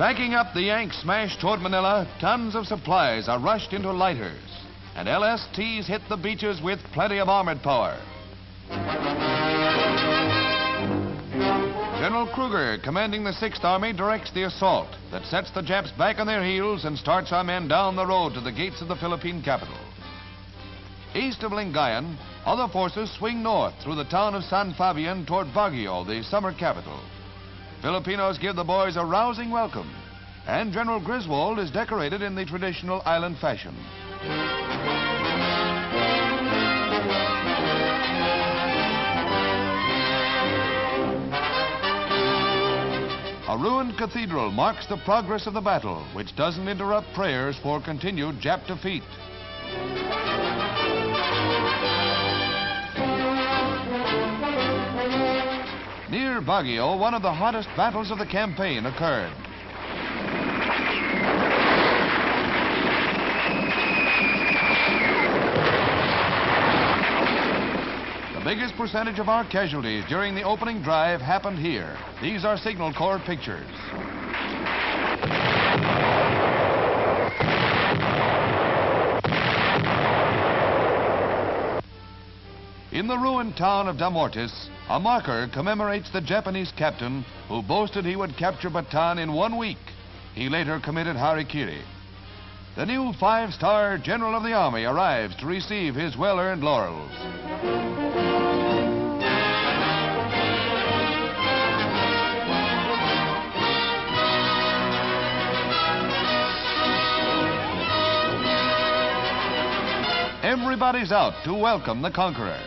Backing up the Yanks' smash toward Manila, tons of supplies are rushed into lighters, and LSTs hit the beaches with plenty of armored power. General Kruger, commanding the 6th Army, directs the assault that sets the Japs back on their heels and starts our men down the road to the gates of the Philippine capital. East of Lingayen, other forces swing north through the town of San Fabian toward Baguio, the summer capital. Filipinos give the boys a rousing welcome, and General Griswold is decorated in the traditional island fashion. A ruined cathedral marks the progress of the battle, which doesn't interrupt prayers for continued Jap defeat. Near Baguio, one of the hottest battles of the campaign occurred. The biggest percentage of our casualties during the opening drive happened here. These are Signal Corps pictures. In the ruined town of Damortis, a marker commemorates the Japanese captain who boasted he would capture Bataan in 1 week. He later committed harikiri. The new 5-star General of the Army arrives to receive his well-earned laurels. Everybody's out to welcome the conqueror.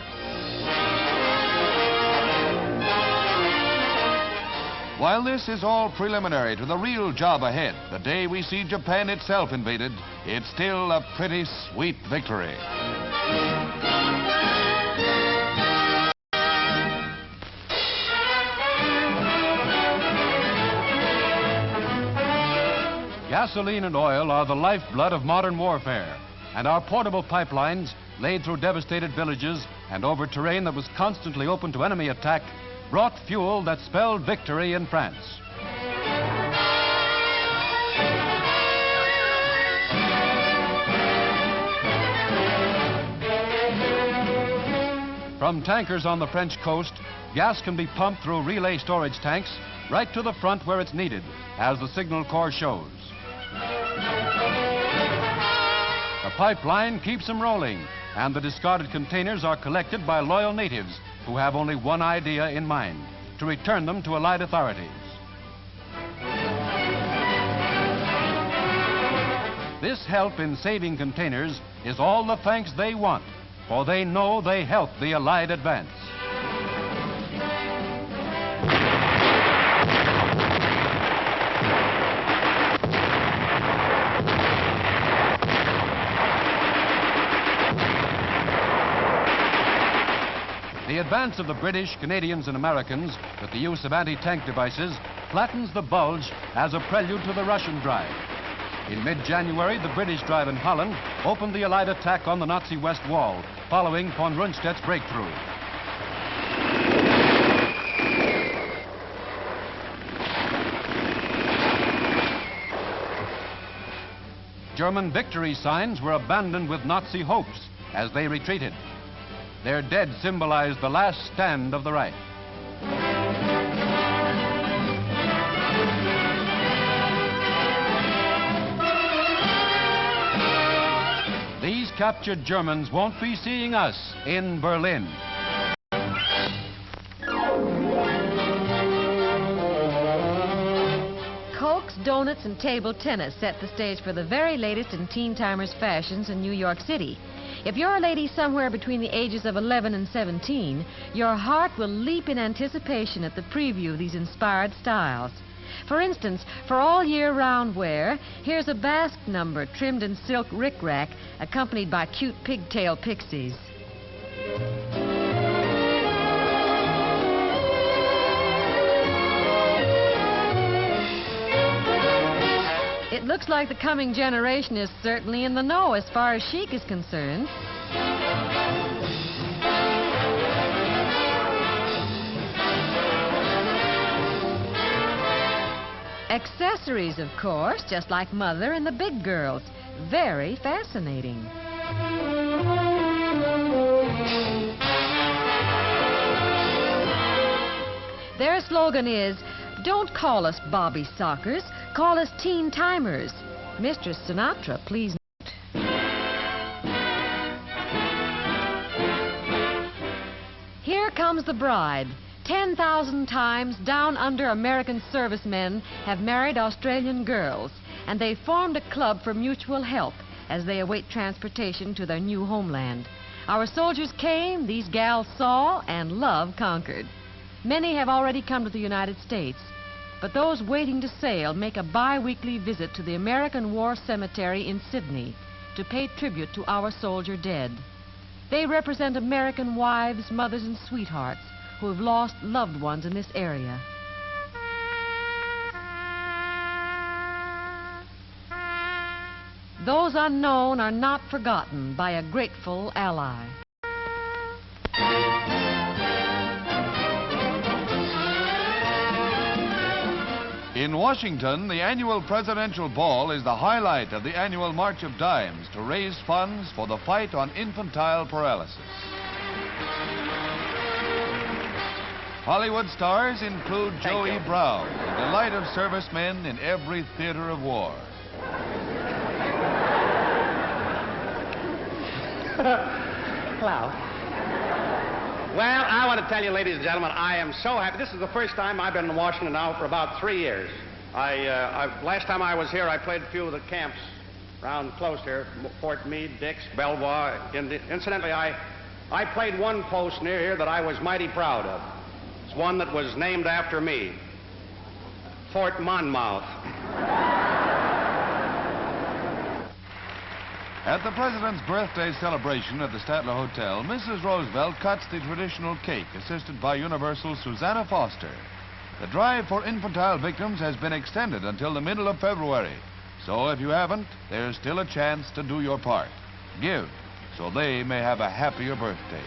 While this is all preliminary to the real job ahead, the day we see Japan itself invaded, it's still a pretty sweet victory. Gasoline and oil are the lifeblood of modern warfare, and our portable pipelines, laid through devastated villages and over terrain that was constantly open to enemy attack, brought fuel that spelled victory in France. From tankers on the French coast, gas can be pumped through relay storage tanks right to the front where it's needed, as the Signal Corps shows. The pipeline keeps them rolling, and the discarded containers are collected by loyal natives who have only one idea in mind: to return them to Allied authorities. This help in saving containers is all the thanks they want, for they know they helped the Allied advance. The advance of the British, Canadians, and Americans with the use of anti-tank devices flattens the bulge as a prelude to the Russian drive. In mid-January, the British drive in Holland opened the Allied attack on the Nazi West Wall, following von Rundstedt's breakthrough. German victory signs were abandoned with Nazi hopes as they retreated. Their dead symbolized the last stand of the Reich. These captured Germans won't be seeing us in Berlin. Cokes, donuts, and table tennis set the stage for the very latest in Teen Timers fashions in New York City. If you're a lady somewhere between the ages of 11 and 17, your heart will leap in anticipation at the preview of these inspired styles. For instance, for all year-round wear, here's a basque number trimmed in silk rickrack, accompanied by cute pigtail pixies. It looks like the coming generation is certainly in the know as far as chic is concerned. Accessories, of course, just like Mother and the big girls. Very fascinating. Their slogan is, "Don't call us Bobby Sockers, call us Teen Timers." Mistress Sinatra, please note. Here comes the bride. 10,000 times down under American servicemen have married Australian girls, and they formed a club for mutual help as they await transportation to their new homeland. Our soldiers came, these gals saw, and love conquered. Many have already come to the United States, but those waiting to sail make a bi-weekly visit to the American War Cemetery in Sydney to pay tribute to our soldier dead. They represent American wives, mothers, and sweethearts who have lost loved ones in this area. Those unknown are not forgotten by a grateful ally. In Washington, the annual presidential ball is the highlight of the annual March of Dimes to raise funds for the fight on infantile paralysis. Hollywood stars include Joey Brown, the delight of servicemen in every theater of war. Hello. Well, I want to tell you, ladies and gentlemen, I am so happy. This is the first time I've been in Washington now for about 3 years. Last time I was here, I played a few of the camps around close here, Fort Meade, Dix, Belvoir. Incidentally, I played one post near here that I was mighty proud of. It's one that was named after me, Fort Monmouth. At the President's birthday celebration at the Statler Hotel, Mrs. Roosevelt cuts the traditional cake, assisted by Universal's Susanna Foster. The drive for infantile victims has been extended until the middle of February. So if you haven't, there's still a chance to do your part. Give, so they may have a happier birthday.